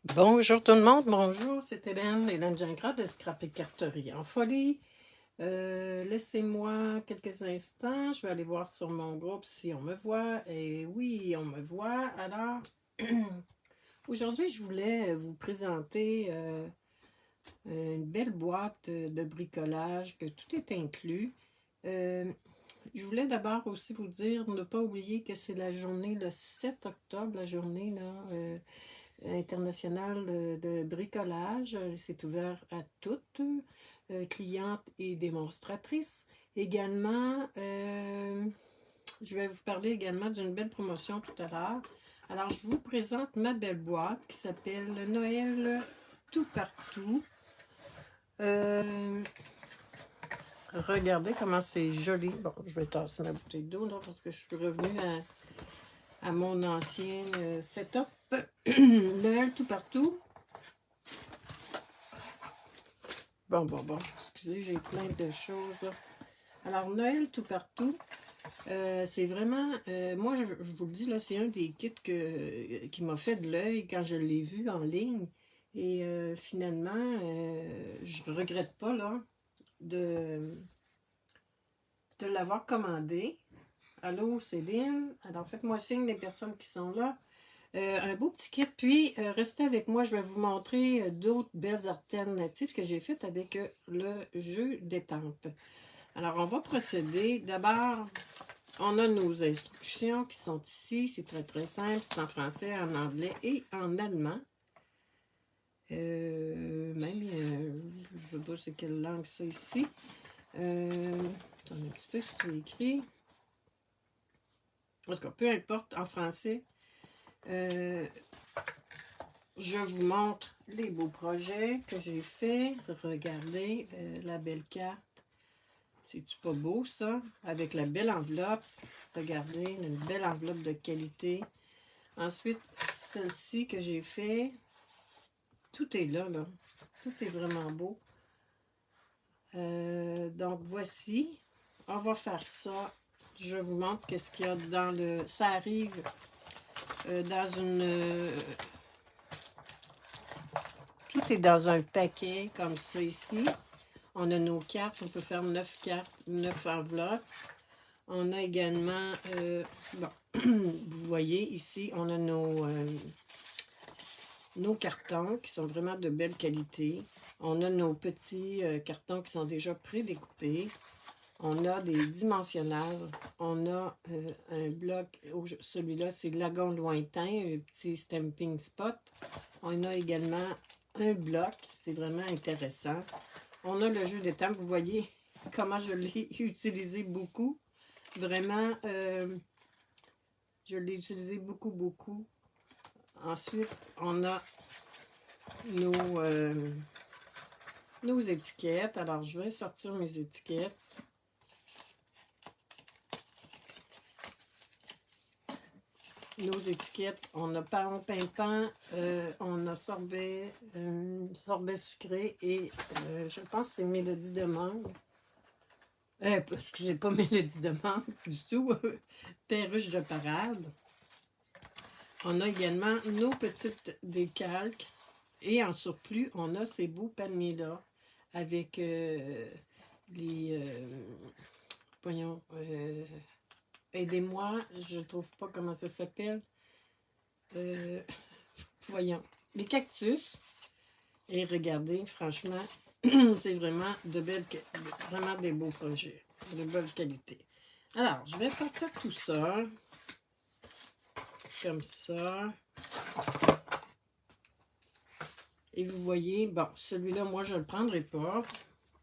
Bonjour tout le monde, bonjour, c'est Hélène Gingras de Scrap et Carterie en folie. Laissez-moi quelques instants, je vais aller voir sur mon groupe si on me voit. Et oui, on me voit. Alors, aujourd'hui, je voulais vous présenter une belle boîte de bricolage, que tout est inclus. Je voulais d'abord aussi vous dire, ne pas oublier que c'est la journée le 7 octobre, la journée là, internationale de bricolage. C'est ouvert à toutes, clientes et démonstratrices. Également, je vais vous parler également d'une belle promotion tout à l'heure. Alors, je vous présente ma belle boîte qui s'appelle Noël tout partout. Regardez comment c'est joli. Bon, je vais tasser ma bouteille d'eau là parce que je suis revenue à mon ancien setup. Noël tout partout. Bon, excusez, j'ai plein de choses là. Alors, Noël tout partout, c'est vraiment, moi je vous le dis, là, c'est un des kits qui m'a fait de l'œil quand je l'ai vu en ligne. Et finalement, je ne regrette pas là, de, de l'avoir commandé. Allô, Céline? Alors, faites-moi signe les personnes qui sont là. Un beau petit kit, puis restez avec moi, je vais vous montrer d'autres belles alternatives que j'ai faites avec le jeu d'étampes. Alors, on va procéder. D'abord, on a nos instructions qui sont ici. C'est très, très simple. C'est en français, en anglais et en allemand. Même, je ne sais pas c'est quelle langue ça ici. Attendez un petit peu ce qui est écrit. En tout cas, peu importe, en français. Je vous montre les beaux projets que j'ai faits. Regardez la belle carte. C'est-tu pas beau, ça? Avec la belle enveloppe. Regardez, une belle enveloppe de qualité. Ensuite, celle-ci que j'ai fait. Tout est là, là. Tout est vraiment beau. Donc, voici. On va faire ça. Je vous montre qu'est-ce qu'il y a dans le... Ça arrive dans une... tout est dans un paquet comme ça ici. On a nos cartes. On peut faire 9 cartes, 9 enveloppes. On a également... bon, vous voyez ici, on a nos cartons qui sont vraiment de belle qualité. On a nos petits cartons qui sont déjà prédécoupés. On a des dimensionnaires. On a un bloc, celui-là c'est Lagon Lointain, un petit stamping spot. On a également un bloc, c'est vraiment intéressant. On a le jeu d'étampes, vous voyez comment je l'ai utilisé beaucoup. Vraiment, je l'ai utilisé beaucoup. Ensuite, on a nos étiquettes. Alors, je vais sortir mes étiquettes. Nos étiquettes, on a pain pimpant, on a sorbet, sorbet sucré et je pense que c'est Mélodie de mangue. Excusez, pas Mélodie de mangue du tout. Perruche de parade. On a également nos petites décalques. Et en surplus, on a ces beaux palmiers-là avec les... voyons, aidez-moi, je ne trouve pas comment ça s'appelle. Voyons, les cactus. Et regardez, franchement, c'est vraiment vraiment des beaux projets, de bonne qualité. Alors, je vais sortir tout ça, comme ça. Et vous voyez, bon, celui-là, moi, je ne le prendrai pas,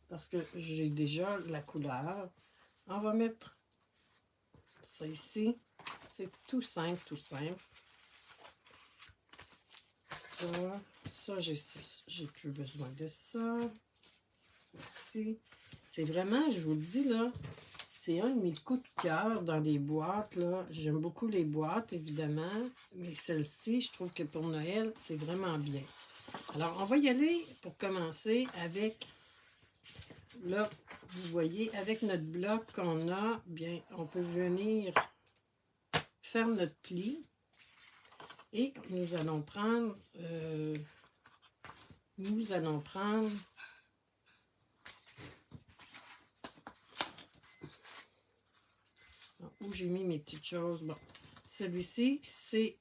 parce que j'ai déjà la couleur. On va mettre ça ici. C'est tout simple, tout simple. Ça, j'ai plus besoin de ça. Merci. C'est vraiment, je vous le dis, là, c'est un de mes coups de cœur dans les boîtes, là. J'aime beaucoup les boîtes, évidemment, mais celle-ci, je trouve que pour Noël, c'est vraiment bien. Alors, on va y aller pour commencer avec, là, vous voyez, avec notre bloc qu'on a, bien, on peut venir faire notre pli. Et nous allons prendre où j'ai mis mes petites choses. Bon, celui-ci, c'est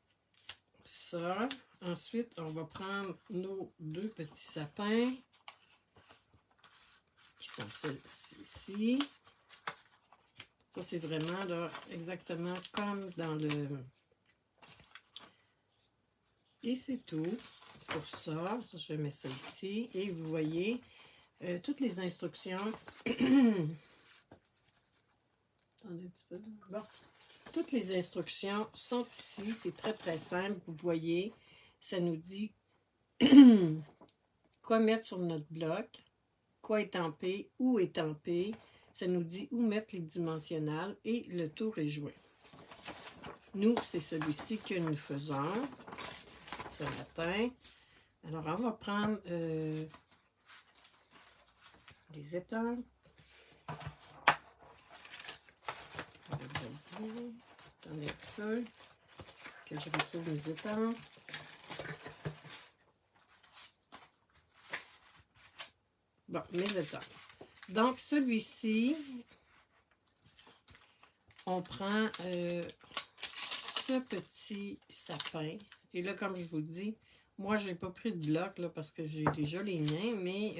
ça. Ensuite, on va prendre nos deux petits sapins, qui sont celles-ci. Ça, c'est vraiment là, exactement comme dans le... Et c'est tout pour ça. Je mets ça ici. Et vous voyez, toutes les instructions... Attendez un petit peu. Bon. Toutes les instructions sont ici. C'est très, très simple. Vous voyez, ça nous dit quoi mettre sur notre bloc, quoi étamper, où étamper. Ça nous dit où mettre les dimensionnels et le tour est joué. Nous, c'est celui-ci que nous faisons ce matin. Alors, on va prendre les étampes. Attendez un peu que je retrouve mes étampes. Bon, mes étampes. Donc, celui-ci, on prend ce petit sapin. Et là, comme je vous dis, moi, je n'ai pas pris de bloc là, parce que j'ai déjà les miens, mais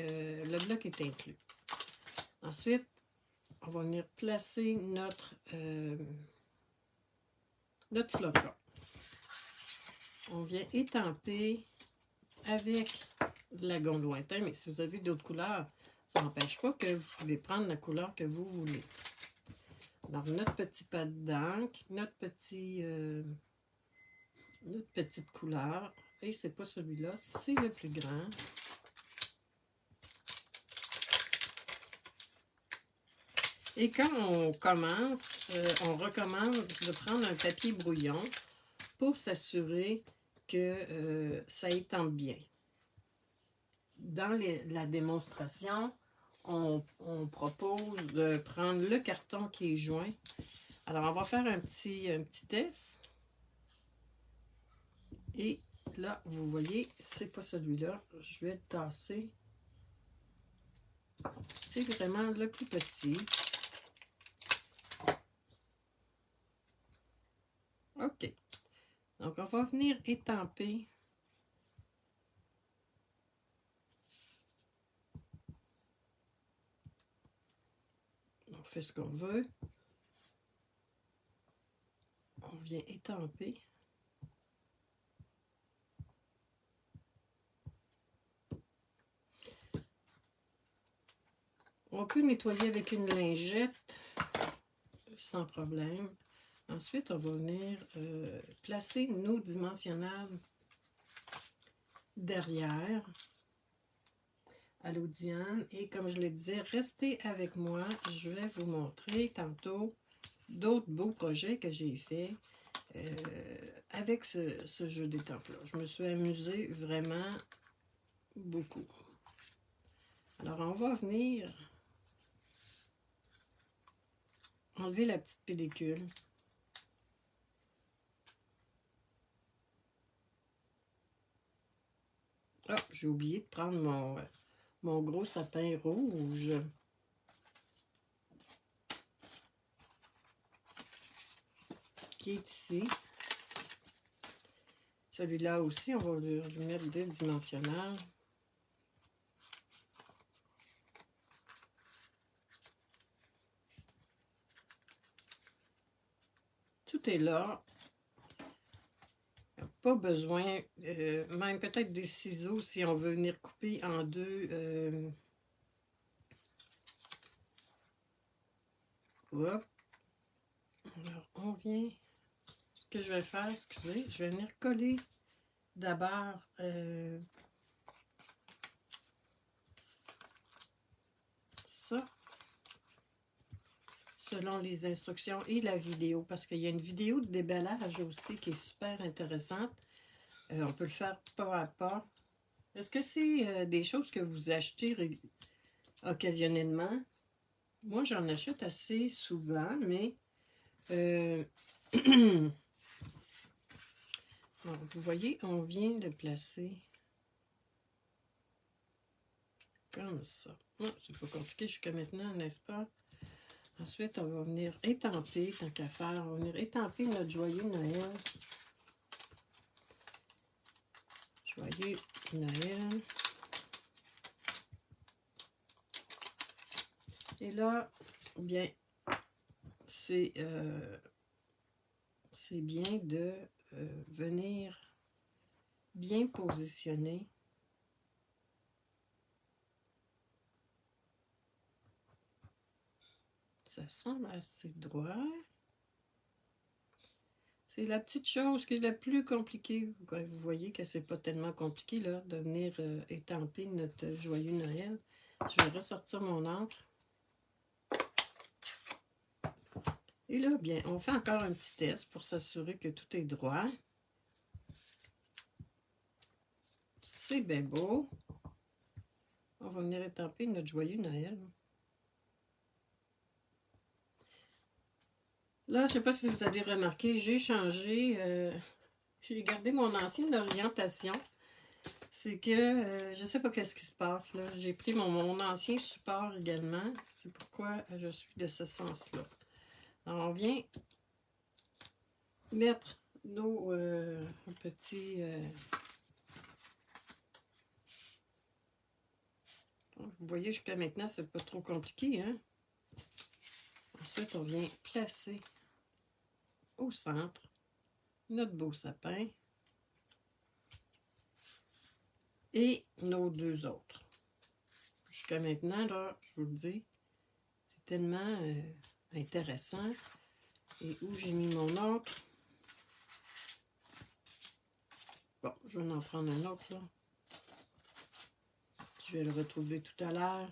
le bloc est inclus. Ensuite, on va venir placer notre flocon. On vient étamper avec de la gomme lointain, mais si vous avez d'autres couleurs, ça n'empêche pas que vous pouvez prendre la couleur que vous voulez. Alors, notre petit pad d'encre, notre petite couleur, et c'est pas celui-là, c'est le plus grand. Et quand on commence, on recommande de prendre un papier brouillon pour s'assurer que ça étampe bien. Dans la démonstration, on propose de prendre le carton qui est joint. Alors, on va faire un petit test. Et là, vous voyez, c'est pas celui-là. Je vais le tasser. C'est vraiment le plus petit. OK. Donc, on va venir étamper. On fait ce qu'on veut. On vient étamper. On peut nettoyer avec une lingette sans problème. Ensuite, on va venir placer nos dimensionnels derrière à l'eau Diane. Et comme je le disais, restez avec moi. Je vais vous montrer tantôt d'autres beaux projets que j'ai faits avec ce jeu d'étampes-là. Je me suis amusée vraiment beaucoup. Alors, on va venir enlever la petite pellicule. Ah, j'ai oublié de prendre mon gros sapin rouge. Qui est ici. Celui-là aussi, on va lui mettre des dimensionnels. Tout est là. Pas besoin, même peut-être des ciseaux si on veut venir couper en deux. Hop. Alors, on vient. Ce que je vais faire, excusez, je vais venir coller d'abord ça, selon les instructions et la vidéo, parce qu'il y a une vidéo de déballage aussi qui est super intéressante. On peut le faire pas à pas. Est-ce que c'est des choses que vous achetez occasionnellement? Moi, j'en achète assez souvent, mais Alors, vous voyez, on vient de placer comme ça. Oh, c'est pas compliqué jusqu'à maintenant, n'est-ce pas? Ensuite, on va venir étamper, tant qu'à faire, on va venir étamper notre joyeux Noël. Joyeux Noël. Et là, bien, c'est bien de venir bien positionner ça semble assez droit. C'est la petite chose qui est la plus compliquée. Vous voyez que c'est pas tellement compliqué là, de venir étamper notre joyeux Noël. Je vais ressortir mon encre. Et là, bien, on fait encore un petit test pour s'assurer que tout est droit. C'est bien beau. On va venir étamper notre joyeux Noël. Là, je ne sais pas si vous avez remarqué, j'ai changé, j'ai gardé mon ancienne orientation. C'est que je ne sais pas qu'est-ce qui se passe là. J'ai pris mon ancien support également. C'est pourquoi je suis de ce sens-là. Alors, on vient mettre nos petits... vous voyez, jusqu'à maintenant, c'est pas trop compliqué, hein? Ensuite, on vient placer au centre notre beau sapin et nos deux autres. Jusqu'à maintenant, là, je vous le dis, c'est tellement intéressant. Et où j'ai mis mon autre? Bon, je vais en prendre un autre, là. Je vais le retrouver tout à l'heure.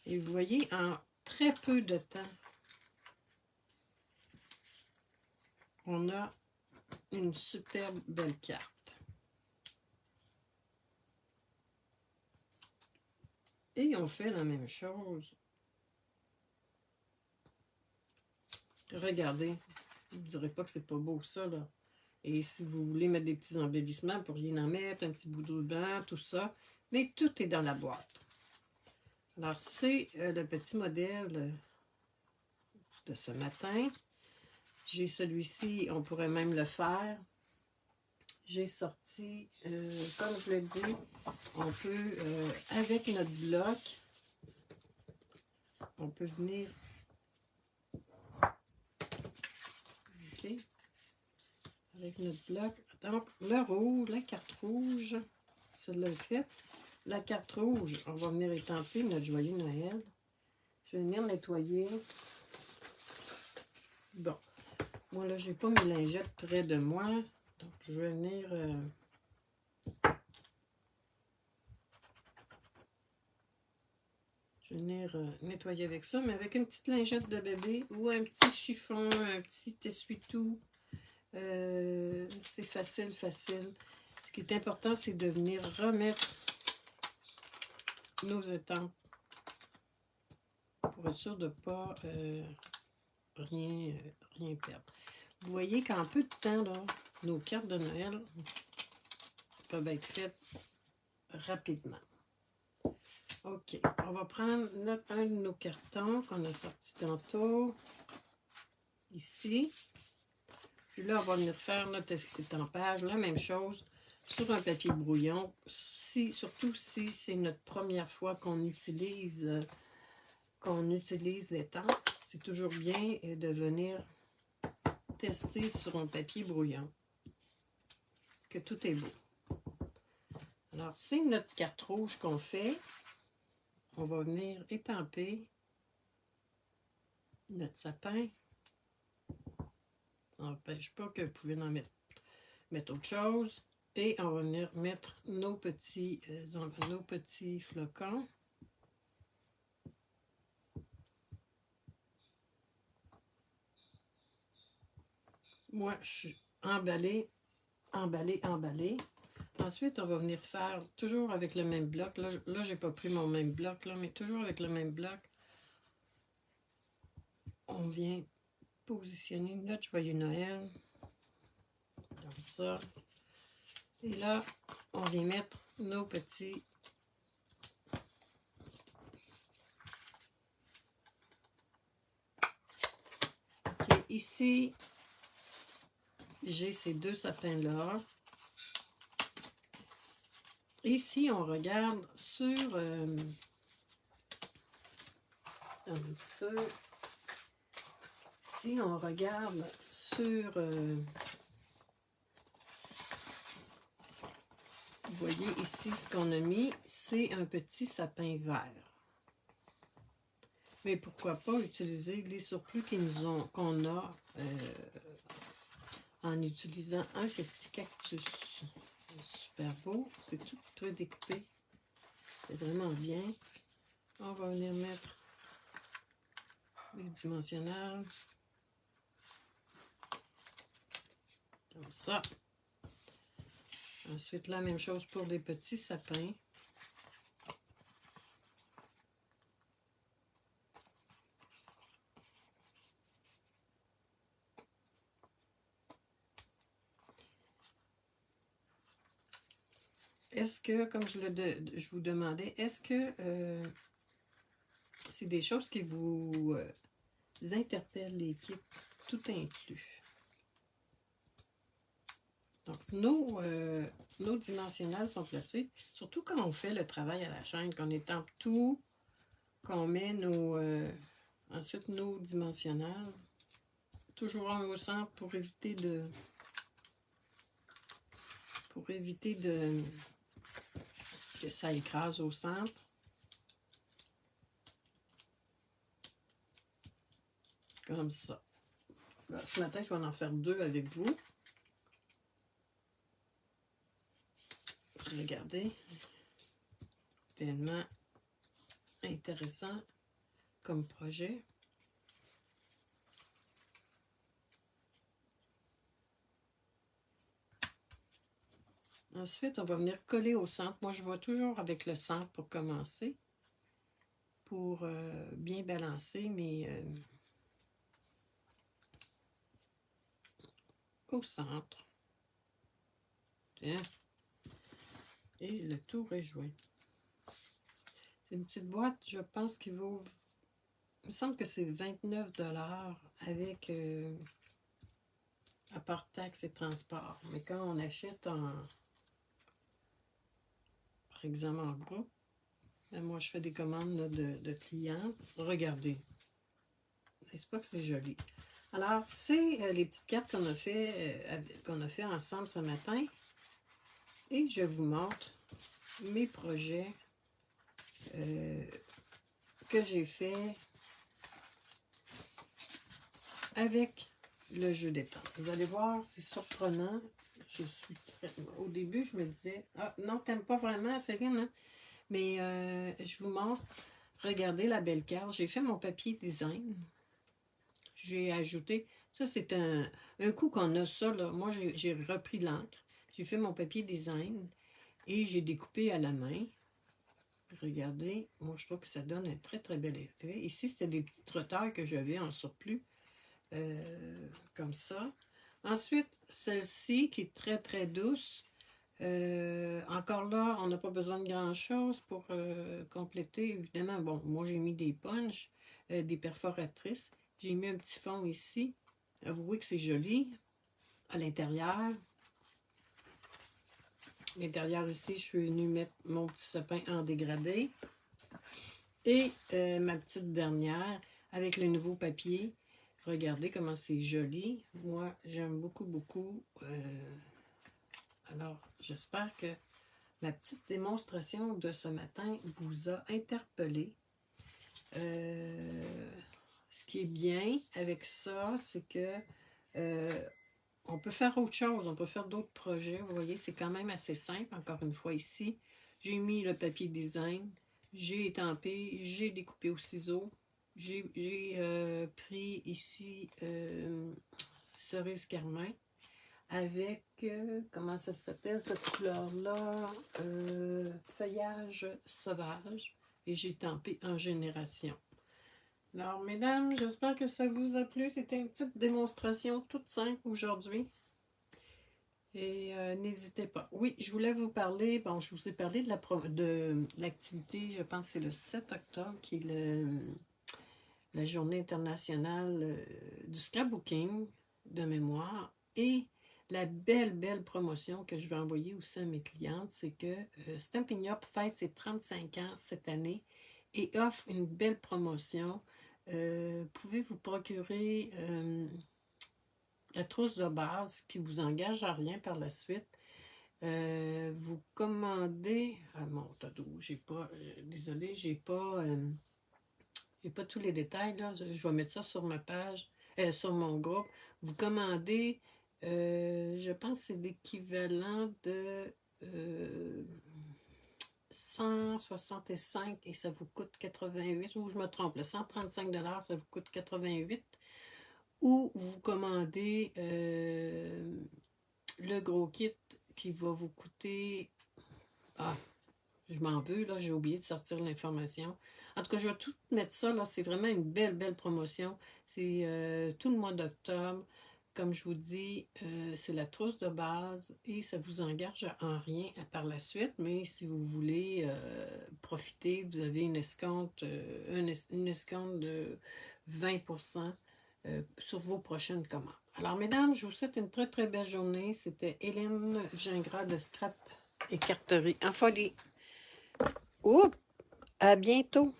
Et vous voyez, en très peu de temps, on a une superbe belle carte. Et on fait la même chose. Regardez, je ne dirais pas que c'est pas beau ça, là. Et si vous voulez mettre des petits embellissements, vous pourriez en mettre, un petit bout de ruban, tout ça. Mais tout est dans la boîte. Alors, c'est le petit modèle de ce matin. J'ai celui-ci, on pourrait même le faire. J'ai sorti, comme je l'ai dit, on peut, avec notre bloc, on peut venir... Okay, avec notre bloc. Donc, le rouge, la carte rouge, celle-là est faite. La carte rouge, on va venir étamper notre joyeux Noël. Je vais venir nettoyer. Bon, moi là, j'ai pas mes lingettes près de moi. Donc, je vais venir... nettoyer avec ça, mais avec une petite lingette de bébé ou un petit chiffon, un petit essuie-tout. C'est facile, facile. Ce qui est important, c'est de venir remettre nos étampes pour être sûr de ne pas rien perdre. Vous voyez qu'en peu de temps, là, nos cartes de Noël peuvent être faites rapidement. OK, on va prendre un de nos cartons qu'on a sorti tantôt, ici. Puis là, on va venir faire notre étampage, la même chose, sur un papier brouillon, surtout si c'est notre première fois qu'on utilise l'étampe. C'est toujours bien de venir tester sur un papier brouillon que tout est beau. Alors, c'est notre carte rouge qu'on fait. On va venir étamper notre sapin. Ça n'empêche pas que vous pouvez en mettre autre chose. Et on va venir mettre nos petits flocons. Moi, je suis emballée. Ensuite, on va venir faire, toujours avec le même bloc. Là j'ai pas pris mon même bloc, là, mais toujours avec le même bloc. On on vient positionner notre joyeux Noël. Comme ça. Et là, on vient mettre nos petits okay. Ici, j'ai ces deux sapins-là. Ici, on regarde sur un petit peu. Si on regarde sur vous voyez ici ce qu'on a mis, c'est un petit sapin vert. Mais pourquoi pas utiliser les surplus qu'on a en utilisant un petit cactus. Super beau, c'est tout prédécoupé. C'est vraiment bien. On va venir mettre les dimensionnels. Comme ça. Ensuite, la même chose pour les petits sapins. Est-ce que, comme je vous demandais, est-ce que c'est des choses qui vous interpellent, les kits, tout inclus? Donc, nos dimensionnels sont placés, surtout quand on fait le travail à la chaîne, qu'on étampe tout, qu'on met ensuite nos dimensionnels, toujours un au centre pour éviter que ça écrase au centre. Comme ça. Là, ce matin, je vais en faire 2 avec vous. Regardez. Tellement intéressant comme projet. Ensuite, on va venir coller au centre. Moi, je vais toujours avec le centre pour commencer. Pour bien balancer au centre. Tiens. Et le tout rejoint. C'est une petite boîte, je pense, qui vaut... Il me semble que c'est 29 $ avec... à part taxes et transport. Mais quand on achète par exemple en groupe, moi je fais des commandes là, de clients. Regardez. N'est-ce pas que c'est joli? Alors, c'est les petites cartes qu'on a fait ensemble ce matin. Et je vous montre mes projets que j'ai fait avec le jeu d'étang. Vous allez voir, c'est surprenant. Au début, je me disais, ah non, t'aimes pas vraiment, Céline, hein? Mais je vous montre. Regardez la belle carte. J'ai fait mon papier design. J'ai ajouté, ça c'est un coup qu'on a ça, là. Moi j'ai repris l'encre. J'ai fait mon papier design et j'ai découpé à la main. Regardez, moi je trouve que ça donne un très très bel effet. Ici c'était des petits trotteurs que j'avais en surplus. Comme ça. Ensuite, celle-ci qui est très très douce. Encore là, on n'a pas besoin de grand chose pour compléter. Évidemment, bon, moi j'ai mis des punches, des perforatrices. J'ai mis un petit fond ici. Avouez que c'est joli. À l'intérieur. L'intérieur ici, je suis venue mettre mon petit sapin en dégradé. Et ma petite dernière avec le nouveau papier. Regardez comment c'est joli. Moi, j'aime beaucoup, beaucoup. Alors, j'espère que ma petite démonstration de ce matin vous a interpellé. Ce qui est bien avec ça, c'est que on peut faire autre chose. On peut faire d'autres projets. Vous voyez, c'est quand même assez simple. Encore une fois, ici, j'ai mis le papier design. J'ai étampé. J'ai découpé au ciseau. J'ai pris ici cerise carmin avec, comment ça s'appelle cette couleur-là? Feuillage sauvage. Et j'ai tampé en génération. Alors, mesdames, j'espère que ça vous a plu. C'était une petite démonstration toute simple aujourd'hui. Et n'hésitez pas. Oui, je voulais vous parler, bon, je vous ai parlé de l'activité, je pense que c'est le 7 octobre, qui est la journée internationale du scrapbooking de mémoire. Et la belle promotion que je vais envoyer aussi à mes clientes, c'est que Stampin' Up fête ses 35 ans cette année et offre une belle promotion. Pouvez vous procurer la trousse de base qui vous engage à rien par la suite. Vous commandez. Ah mon tatou, j'ai pas. Désolé, j'ai pas tous les détails là. Je vais mettre ça sur ma page, sur mon groupe. Vous commandez, je pense que c'est l'équivalent de 165 et ça vous coûte 88, ou je me trompe, le 135 ça vous coûte 88. Ou vous commandez le gros kit qui va vous coûter... Ah, je m'en veux, là, j'ai oublié de sortir l'information. En tout cas, je vais tout mettre ça, là, c'est vraiment une belle promotion. C'est tout le mois d'octobre. Comme je vous dis, c'est la trousse de base et ça vous engage en rien par la suite, mais si vous voulez profiter, vous avez une escompte de 20% sur vos prochaines commandes. Alors, mesdames, je vous souhaite une très belle journée. C'était Hélène Gingras de Scrap et Carterie en folie. Oups! À bientôt!